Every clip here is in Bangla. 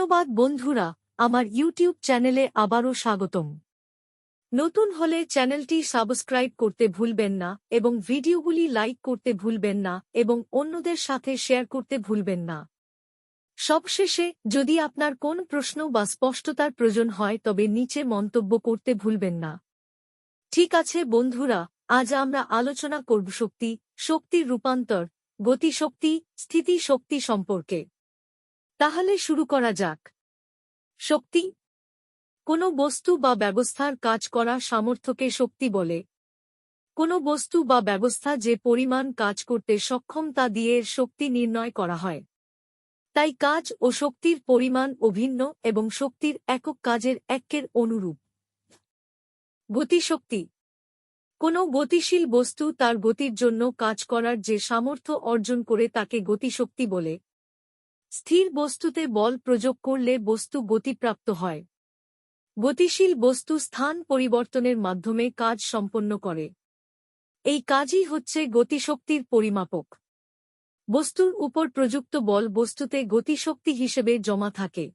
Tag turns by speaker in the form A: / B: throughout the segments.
A: ধন্যবাদ বন্ধুরা, আমার ইউটিউব চ্যানেলে আবারও স্বাগতম। নতুন হলে চ্যানেলটি সাবস্ক্রাইব করতে ভুলবেন না এবং ভিডিওগুলি লাইক করতে ভুলবেন না এবং অন্যদের সাথে শেয়ার করতে ভুলবেন না। সবশেষে, যদি আপনার কোন প্রশ্ন বা স্পষ্টতার প্রয়োজন হয় তবে নিচে মন্তব্য করতে ভুলবেন না। ঠিক আছে বন্ধুরা, আজ আমরা আলোচনা করব শক্তির রূপান্তর, গতিশক্তি, স্থিতিশক্তি সম্পর্কে। তাহলে শুরু করা যাক। শক্তি কোনো বস্তু বা ব্যবস্থার কাজ করা সামর্থ্যকে শক্তি বলে। কোনো বস্তু বা ব্যবস্থা যে পরিমাণ কাজ করতে সক্ষম তা দিয়ে এর শক্তি নির্ণয় করা হয়। তাই কাজ ও শক্তির পরিমাণ অভিন্ন এবং শক্তির একক কাজের একের অনুরূপ। গতিশক্তি কোনো গতিশীল বস্তু তার গতির জন্য কাজ করার যে সামর্থ্য অর্জন করে তাকে গতিশক্তি বলে। স্থির বস্তুতে বল প্রয়োগ করলে বস্তু গতিপ্রাপ্ত হয়। গতিশীল বস্তু স্থান পরিবর্তনের মাধ্যমে কাজ সম্পন্ন করে। এই কাজই হচ্ছে গতিশক্তির পরিমাপক। বস্তুর উপর প্রযুক্ত বল বস্তুতে গতিশক্তি হিসেবে জমা থাকে।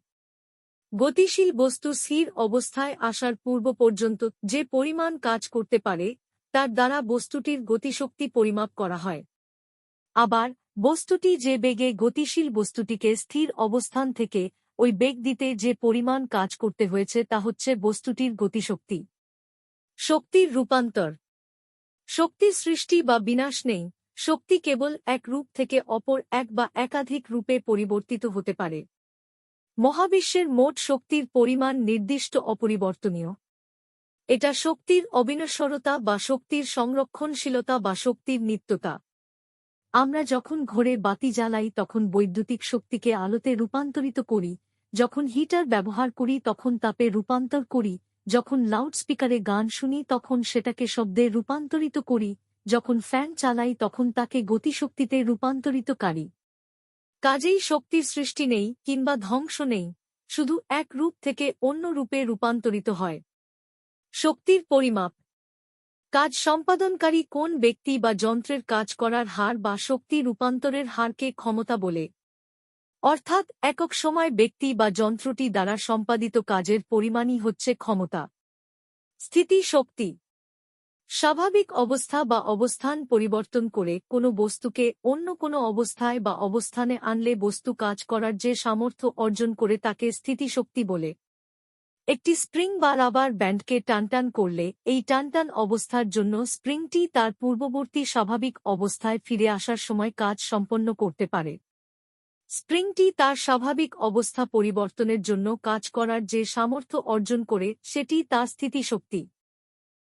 A: গতিশীল বস্তু স্থির অবস্থায় আসার পূর্ব পর্যন্ত যে পরিমাণ কাজ করতে পারে তার দ্বারা বস্তুটির গতিশক্তি পরিমাপ করা হয়। আবার বস্তুটি যে বেগে গতিশীল বস্তুটিকে স্থির অবস্থান থেকে ওই বেগ দিতে যে পরিমাণ কাজ করতে হয়েছে তা হচ্ছে বস্তুটির গতিশক্তি। শক্তির রূপান্তর শক্তির সৃষ্টি বা বিনাশ নেই, শক্তি কেবল এক রূপ থেকে অপর এক বা একাধিক রূপে পরিবর্তিত হতে পারে। মহাবিশ্বের মোট শক্তির পরিমাণ নির্দিষ্ট অপরিবর্তনীয়। এটা শক্তির অবিনশ্বরতা বা শক্তির সংরক্ষণশীলতা বা শক্তির নিত্যতা। আমরা যখন ঘরে বাতি জ্বালাই তখন বৈদ্যুতিক শক্তিকে আলোতে রূপান্তরিত করি, যখন হিটার ব্যবহার করি তখন তাপে রূপান্তর করি, যখন লাউডস্পিকারে গান শুনি তখন সেটাকে শব্দে রূপান্তরিত করি, যখন ফ্যান চালাই তখন তাকে গতিশক্তিতে রূপান্তরিত করি। কাজেই শক্তির সৃষ্টি নেই কিংবা ধ্বংস নেই, শুধু এক রূপ থেকে অন্য রূপে রূপান্তরিত হয়। শক্তির পরিমাপ কাজ সম্পাদনকারী কোন ব্যক্তি বা যন্ত্রের কাজ করার হার বা শক্তি রূপান্তরের হারকে ক্ষমতা বলে। অর্থাৎ একক সময় ব্যক্তি বা যন্ত্রটি দ্বারা সম্পাদিত কাজের পরিমাণই হচ্ছে ক্ষমতা। স্থিতি শক্তি স্বাভাবিক অবস্থা বা অবস্থান পরিবর্তন করে কোনো বস্তুকে অন্য কোনো অবস্থায় বা অবস্থানে আনলে বস্তু কাজ করার যে সামর্থ্য অর্জন করে তাকে স্থিতিশক্তি বলে। একটি স্প্রিং বা রাবার ব্যান্ডকে টানটান করলে এই টানটান অবস্থার জন্য স্প্রিংটি তার পূর্ববর্তী স্বাভাবিক অবস্থায় ফিরে আসার সময় কাজ সম্পন্ন করতে পারে। স্প্রিংটি তার স্বাভাবিক অবস্থা পরিবর্তনের জন্য কাজ করার যে সামর্থ্য অর্জন করে সেটি তার স্থিতিশক্তি।